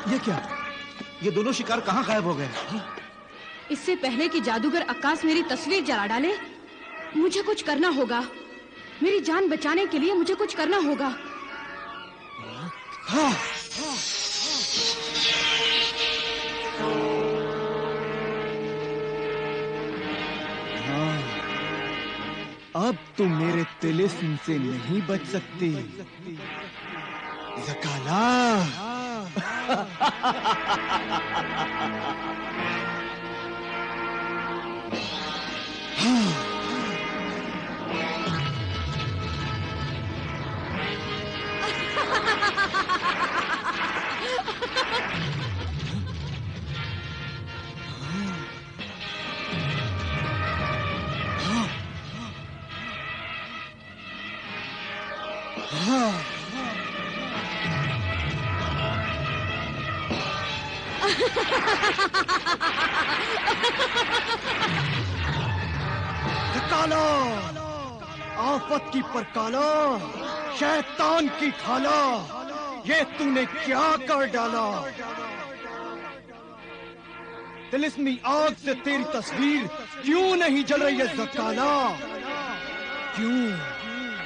ये क्या? ये दोनों शिकार कहाँ गायब हो गए? इससे पहले कि जादूगर अक्कास मेरी तस्वीर जला डाले, मुझे कुछ करना होगा। मेरी जान बचाने के लिए मुझे कुछ करना होगा। हाँ। अब तुम मेरे तिलिस्म से नहीं बच सकती, ज़काला। ज़काला, आफत की परकाला, शैतान की खाला, ये तूने क्या कर डाला? तिलिस्मी आग से तेरी तस्वीर क्यों नहीं जल रही है ज़काला? क्यों?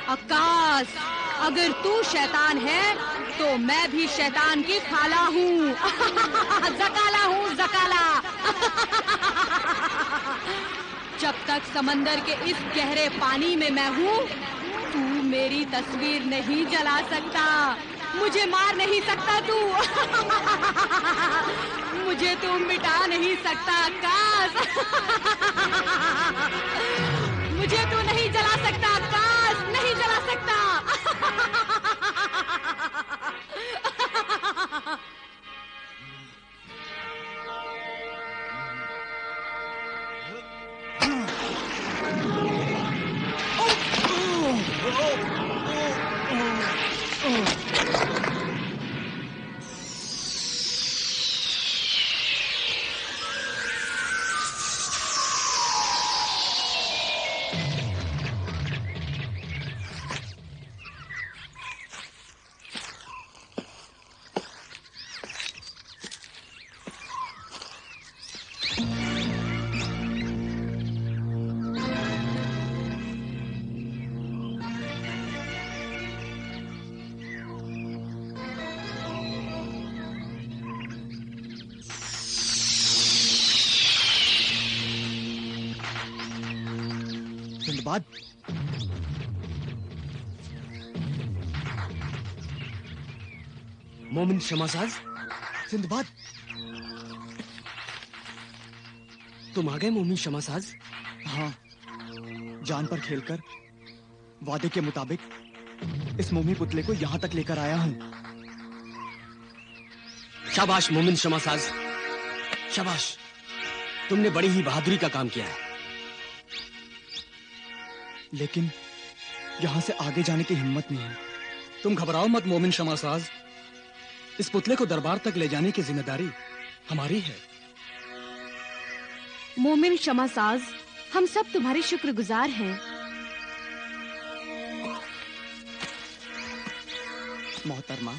अक्कास, अगर तू शैतान है तो मैं भी शैतान की खाला हूँ। ज़काला हूँ, ज़काला। जब तक समंदर के इस गहरे पानी में मैं हूँ, तू मेरी तस्वीर नहीं जला सकता, मुझे मार नहीं सकता तू। मुझे तू मिटा नहीं सकता अक्कास। मुझे तू नहीं जला सकता अक्कास, नहीं जला सकता। सिंदबाद, मोमिन शमासाज, सिंदबाद, तुम आ गए मोमिन शमासाज? हाँ, जान पर खेलकर वादे के मुताबिक इस मोमी पुतले को यहाँ तक लेकर आया हूँ। शाबाश मोमिन शमासाज, शाबाश। तुमने बड़ी ही बहादुरी का काम किया है। लेकिन यहाँ से आगे जाने की हिम्मत नहीं है। तुम घबराओ मत मोमिन शमासाज, इस पुतले को दरबार तक ले जाने की जिम्मेदारी हमारी है। मोमिन शमासाज, हम सब तुम्हारे शुक्रगुजार हैं। मोहतरमा,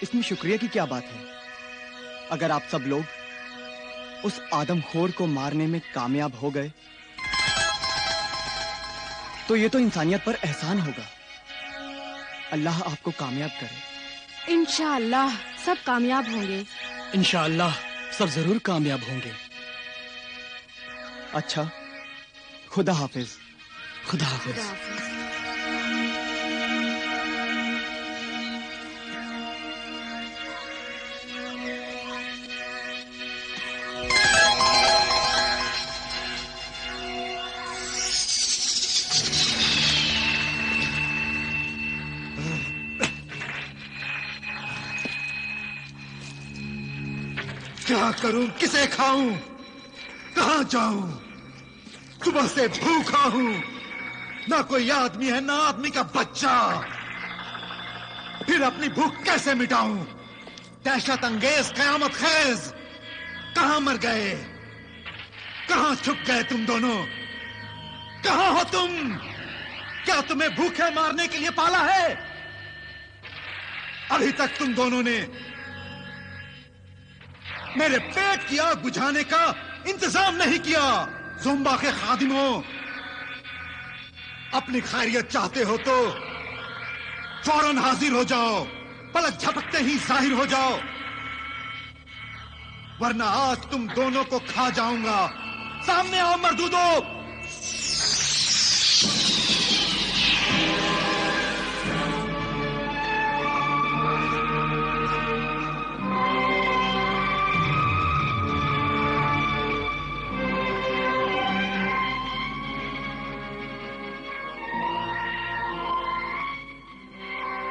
इसमें शुक्रिया की क्या बात है? अगर आप सब लोग उस आदमखोर को मारने में कामयाब हो गए तो ये तो इंसानियत पर एहसान होगा। अल्लाह आपको कामयाब करे। इंशाअल्लाह सब कामयाब होंगे। इंशाअल्लाह सब जरूर कामयाब होंगे। अच्छा, खुदा हाफिज। खुदा हाफिज। क्या करूं, किसे खाऊं, कहां जाऊं? सुबह से भूखा हूं, ना कोई आदमी है ना आदमी का बच्चा। फिर अपनी भूख कैसे मिटाऊं? दहशत अंगेज कयामत खेज, कहां मर गए? कहां छुप गए तुम दोनों? कहां हो तुम? क्या तुम्हें भूखे मारने के लिए पाला है? अभी तक तुम दोनों ने मेरे पेट की आग बुझाने का इंतजाम नहीं किया। ज़ुम्बा के खादिमों, अपनी खैरियत चाहते हो तो फौरन हाजिर हो जाओ, पलक झपकते ही जाहिर हो जाओ, वरना आज तुम दोनों को खा जाऊंगा। सामने आओ मर्दूदो।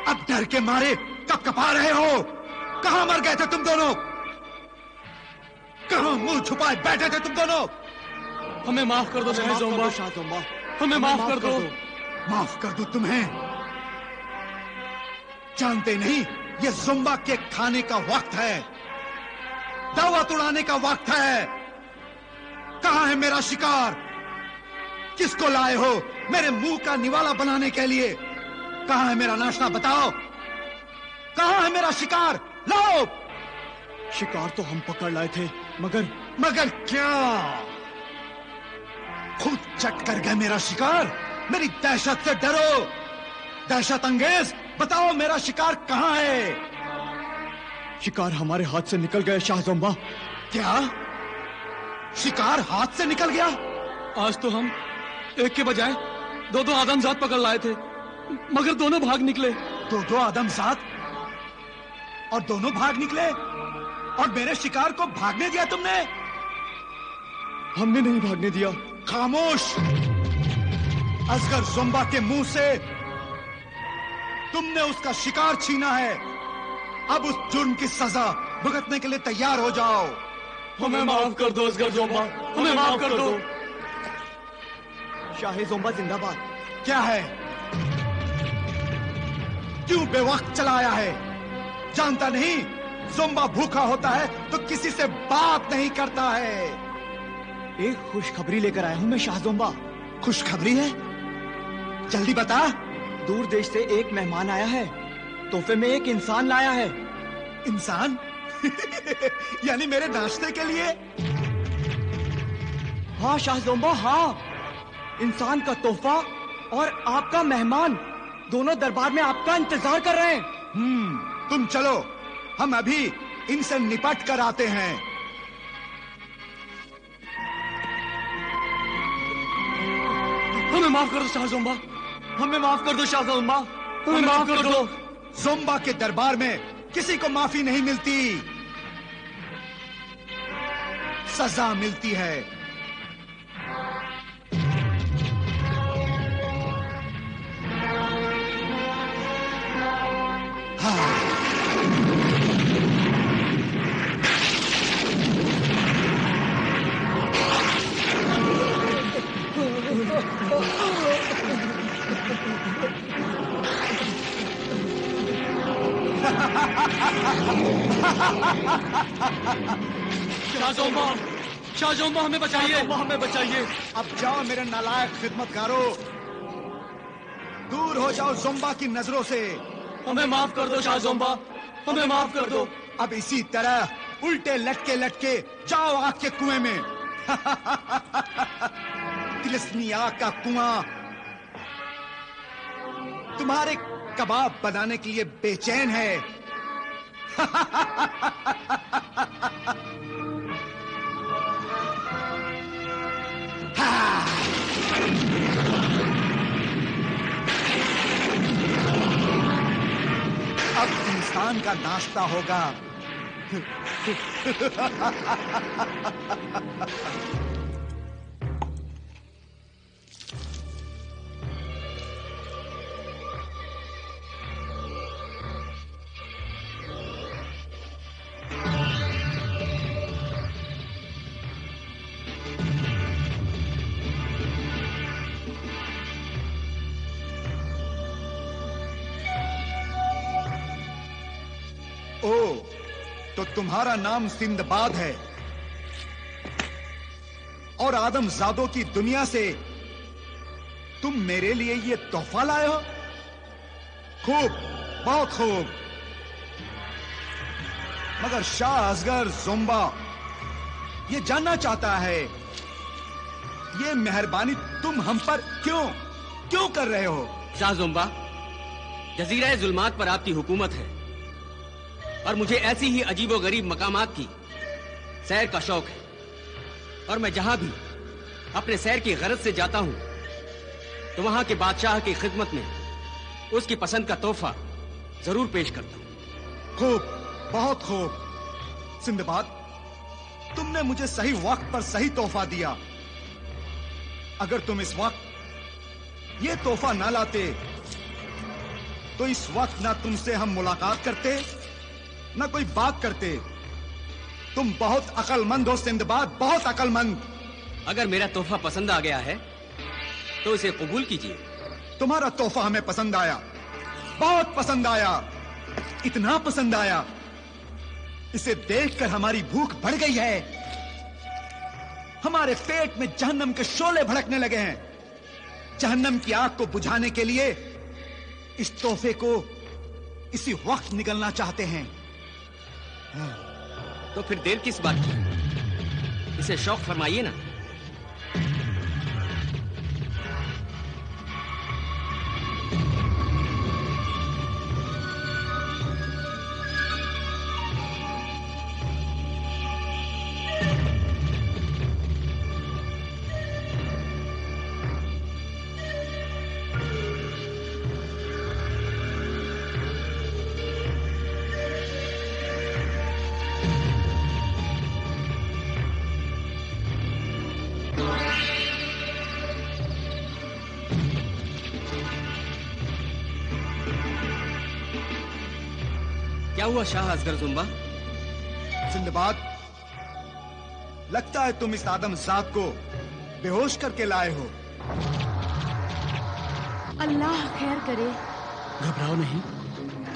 अब डर के मारे कपकपा रहे हो। कहां मर गए थे तुम दोनों? कहां मुंह छुपाए बैठे थे तुम दोनों? हमें माफ कर दो शाह ज़ोंबा, हमें माफ कर दो। माफ कर दो तुम्हें? जानते नहीं ये ज़ुम्बा के खाने का वक्त है, दावत उड़ाने का वक्त है। कहां है मेरा शिकार? किसको लाए हो मेरे मुंह का निवाला बनाने के लिए? कहां है मेरा नाश्ता? बताओ, कहां है मेरा शिकार? लाओ। शिकार तो हम पकड़ लाए थे, मगर क्या खुद चट कर गए मेरा शिकार? मेरी दहशत से डरो, दहशत अंगेज। बताओ मेरा शिकार कहां है? शिकार हमारे हाथ से निकल गया शाह ज़ोंबा। क्या शिकार हाथ से निकल गया? आज तो हम एक के बजाय दो आदमजात पकड़ लाए थे, मगर दोनों भाग निकले। दो आदमजात और दोनों भाग निकले, और मेरे शिकार को भागने दिया तुमने? हमने नहीं भागने दिया। खामोश। असगर ज़ुम्बा के मुंह से तुमने उसका शिकार छीना है। अब उस जुर्म की सजा भुगतने के लिए तैयार हो जाओ। हमें माफ कर दो असगर ज़ोंबा, हमें माफ कर दो। शाह ज़ोंबा जिंदाबाद। क्या है? क्यों बेवक्त चला आया है? जानता नहीं ज़ुम्बा भूखा होता है तो किसी से बात नहीं करता है। एक खुशखबरी लेकर आया हूं मैं शाह ज़ोंबा। खुशखबरी है? जल्दी बता। दूर देश से एक मेहमान आया है, तोहफे में एक इंसान लाया है। इंसान? यानी मेरे नाश्ते के लिए? हाँ शाह ज़ोंबा, हाँ। इंसान का तोहफा और आपका मेहमान दोनों दरबार में आपका इंतजार कर रहे हैं। तुम चलो, हम अभी इनसे निपट कर आते हैं। हमें माफ कर दो शाह ज़ोंबा, हमें माफ कर दो शाह ज़ोंबा, हमें माफ कर दो। ज़ुम्बा के दरबार में किसी को माफी नहीं मिलती, सजा मिलती है। शाह ज़ोंबा हमें बचाइए, हमें बचाइए। अब जाओ मेरे नालायक खिदमतगारों, दूर हो जाओ ज़ुम्बा की नजरों से। हमें माफ कर दो शाह ज़ोंबा, हमें माफ कर दो। अब इसी तरह उल्टे लटके लटके जाओ आग के कुएं में। तिलिस्मी आग का कुआं तुम्हारे कबाब बनाने के लिए बेचैन है। अब इंसान का नाश्ता होगा। ओ, तो तुम्हारा नाम सिंदबाद है और आदमजादों की दुनिया से तुम मेरे लिए ये तोहफा लाए हो? खूब, बहुत खूब। मगर शाह असगर जुम्बा ये जानना चाहता है, ये मेहरबानी तुम हम पर क्यों कर रहे हो? शाह जुम्बा, जजीरा जुल्मात पर आपकी हुकूमत है और मुझे ऐसी ही अजीबोगरीब मकामात की सैर का शौक है, और मैं जहां भी अपने सैर की गरज से जाता हूं तो वहां के बादशाह की खिदमत में उसकी पसंद का तोहफा जरूर पेश करता हूं। खूब, बहुत खूब। सिंदबाद, तुमने मुझे सही वक्त पर सही तोहफा दिया। अगर तुम इस वक्त ये तोहफा ना लाते तो इस वक्त ना तुमसे हम मुलाकात करते, ना कोई बात करते। तुम बहुत अक्लमंद हो सिंदबाद, बहुत अक्लमंद। अगर मेरा तोहफा पसंद आ गया है तो इसे कबूल कीजिए। तुम्हारा तोहफा हमें पसंद आया, बहुत पसंद आया, इतना पसंद आया, इसे देखकर हमारी भूख बढ़ गई है। हमारे पेट में जहन्नम के शोले भड़कने लगे हैं। जहन्नम की आग को बुझाने के लिए इस तोहफे को इसी वक्त निगलना चाहते हैं। तो फिर देर किस बात की? इसे शौक फरमाइए ना। क्या हुआ शाह असगर जुम्बा? सिंदबाद, लगता है तुम इस आदमजात को बेहोश करके लाए हो। अल्लाह खैर करे। घबराओ नहीं,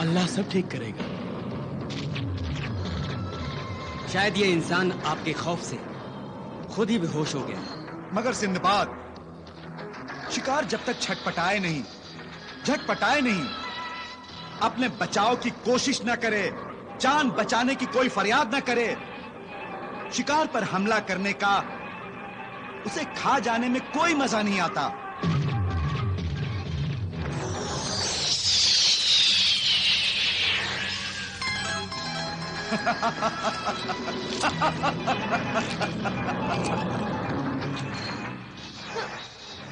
अल्लाह सब ठीक करेगा। शायद ये इंसान आपके खौफ से खुद ही बेहोश हो गया। मगर सिंदबाद, शिकार जब तक छटपटाए नहीं, झटपटाए नहीं, अपने बचाव की कोशिश न करे, जान बचाने की कोई फरियाद न करे, शिकार पर हमला करने का उसे खा जाने में कोई मजा नहीं आता।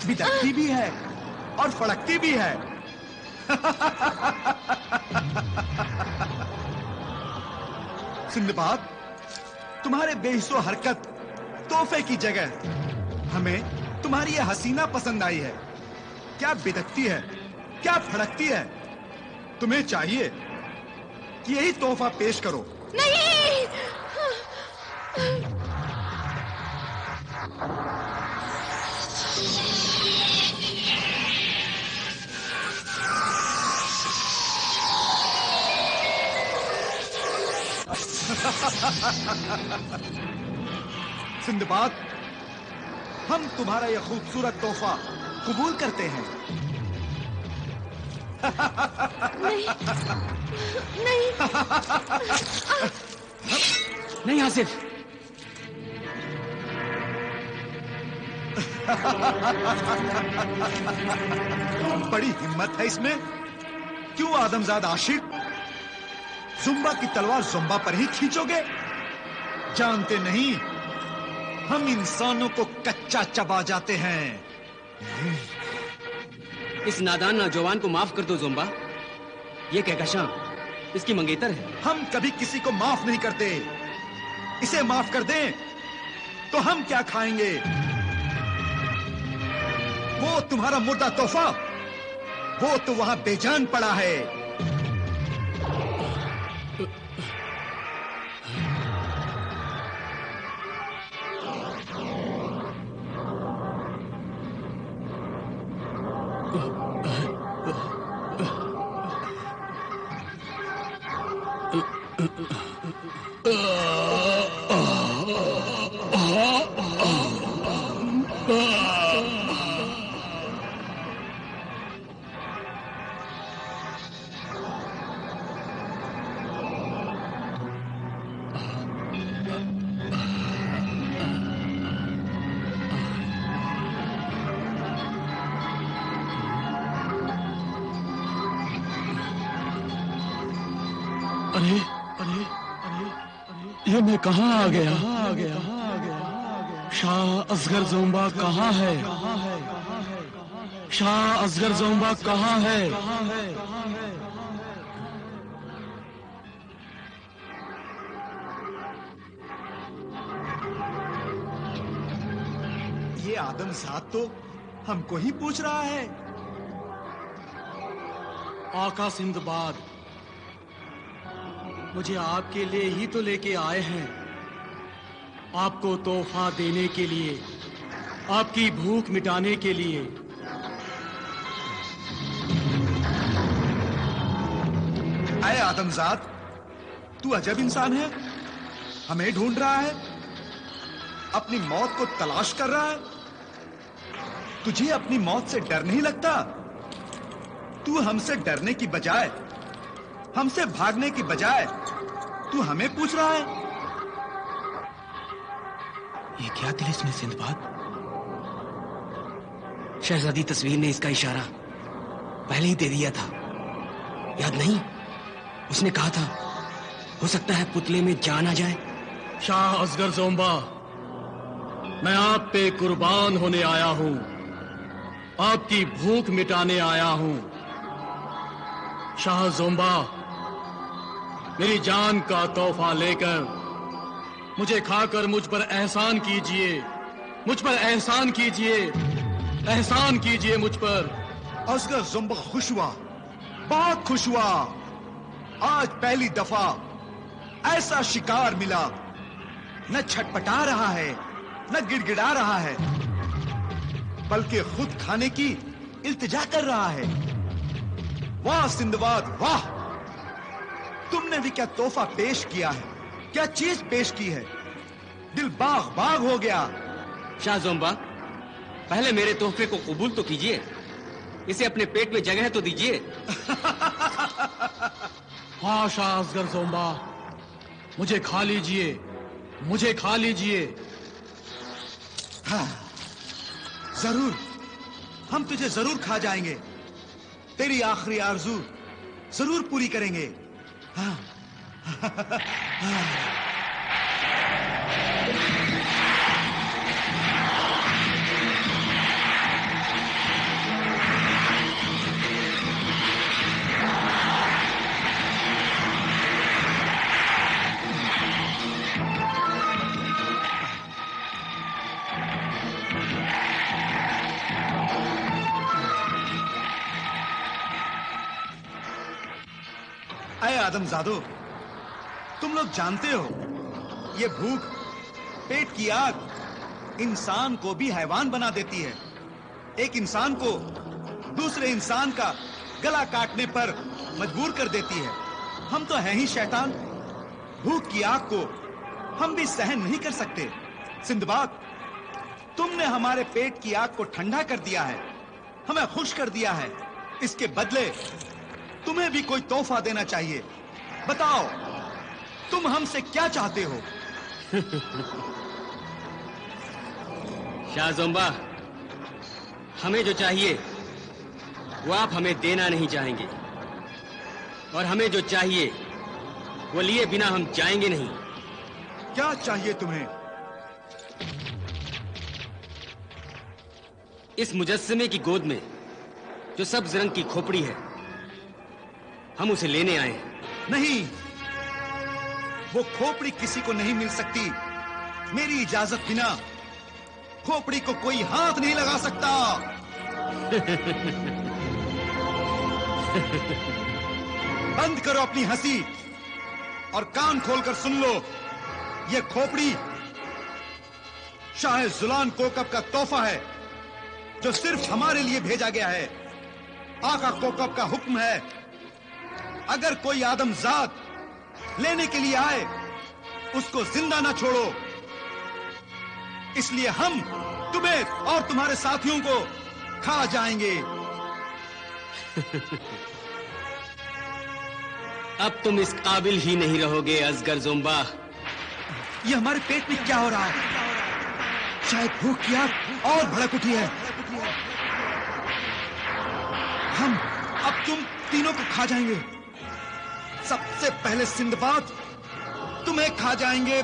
बिदकती भी है और फड़कती भी है। सिंदबाद, तुम्हारे बेहिस्सो हरकत तोहफे की जगह हमें तुम्हारी यह हसीना पसंद आई है। क्या बिदकती है, क्या फड़कती है। तुम्हें चाहिए कि यही तोहफा पेश करो। नहीं। सिंदबाद, हम तुम्हारा यह खूबसूरत तोहफा कबूल करते हैं। नहीं, नहीं। नहीं आसिफ, बड़ी हिम्मत है इसमें। क्यों आदमजाद आशिक, जुम्बा की तलवार जुम्बा पर ही खींचोगे? जानते नहीं, हम इंसानों को कच्चा चबा जाते हैं। इस नादान नौजवान को माफ कर दो जुम्बा। ये कहकशां इसकी मंगेतर है। हम कभी किसी को माफ नहीं करते। इसे माफ कर दें तो हम क्या खाएंगे? वो तुम्हारा मुर्दा तोहफा, वो तो वहां बेजान पड़ा है। अरे अरे ये मैं कहाँ आ गया? शाह असगर जोंबा कहाँ है? शाह असगर जोंबा कहाँ है? ये आदमजात तो हमको ही पूछ रहा है। आका सिंदबाद, मुझे आपके लिए ही तो लेके आए हैं, आपको तोहफा देने के लिए, आपकी भूख मिटाने के लिए। आए आदमजात, तू अजब इंसान है। हमें ढूंढ रहा है, अपनी मौत को तलाश कर रहा है। तुझे अपनी मौत से डर नहीं लगता? तू हमसे डरने की बजाय, हमसे भागने की बजाय तू हमें पूछ रहा है। ये क्या तिलिस्म है सिंदबाद? शहजादी तस्वीर ने इसका इशारा पहले ही दे दिया था, याद नहीं? उसने कहा था हो सकता है पुतले में जान आ जाए। शाह असगर जोंबा, मैं आप पे कुर्बान होने आया हूं, आपकी भूख मिटाने आया हूं। शाह जोंबा, मेरी जान का तोहफा लेकर मुझे खाकर मुझ पर एहसान कीजिए, मुझ पर एहसान कीजिए, एहसान कीजिए मुझ पर। असगर जोंबा खुश हुआ, बहुत खुश हुआ। आज पहली दफा ऐसा शिकार मिला, न छटपटा रहा है, न गिड़गिड़ा रहा है, बल्कि खुद खाने की इल्तिजा कर रहा है। वाह सिंदबाद वाह, तुमने भी क्या तोहफा पेश किया है, क्या चीज पेश की है। दिल बाग बाग हो गया। शाह जोंबा, पहले मेरे तोहफे को कबूल तो कीजिए, इसे अपने पेट में जगह तो दीजिए। हाँ शाह असगर जोंबा, मुझे खा लीजिए, मुझे खा लीजिए। हाँ, जरूर, हम तुझे जरूर खा जाएंगे, तेरी आखिरी आरज़ू जरूर पूरी करेंगे। हाँ। अरे आदमजादो, तुम लोग जानते हो ये भूख, पेट की आग इंसान को भी हैवान बना देती है। एक इंसान को दूसरे इंसान का गला काटने पर मजबूर कर देती है। हम तो हैं ही शैतान, भूख की आग को हम भी सहन नहीं कर सकते। सिंदबाद, तुमने हमारे पेट की आग को ठंडा कर दिया है, हमें खुश कर दिया है। इसके बदले तुम्हें भी कोई तोहफा देना चाहिए। बताओ, तुम हमसे क्या चाहते हो? शाह जोंबा, हमें जो चाहिए वो आप हमें देना नहीं चाहेंगे, और हमें जो चाहिए वो लिए बिना हम जाएंगे नहीं। क्या चाहिए तुम्हें? इस मुजस्समे की गोद में जो सब्ज रंग की खोपड़ी है, हम उसे लेने आए हैं। नहीं, वो खोपड़ी किसी को नहीं मिल सकती। मेरी इजाजत बिना खोपड़ी को कोई हाथ नहीं लगा सकता। बंद करो अपनी हंसी और कान खोलकर सुन लो। ये खोपड़ी शाह जुलान कोकब का तोहफा है, जो सिर्फ हमारे लिए भेजा गया है। आका कोकब का हुक्म है, अगर कोई आदमजात लेने के लिए आए, उसको जिंदा ना छोड़ो। इसलिए हम तुम्हें और तुम्हारे साथियों को खा जाएंगे। अब तुम इस काबिल ही नहीं रहोगे असगर जोंबा। ये हमारे पेट में क्या हो रहा है? शायद भूख की आग और भड़क उठी है। हम अब तुम तीनों को खा जाएंगे। सबसे पहले सिंदबाद तुम्हें खा जाएंगे।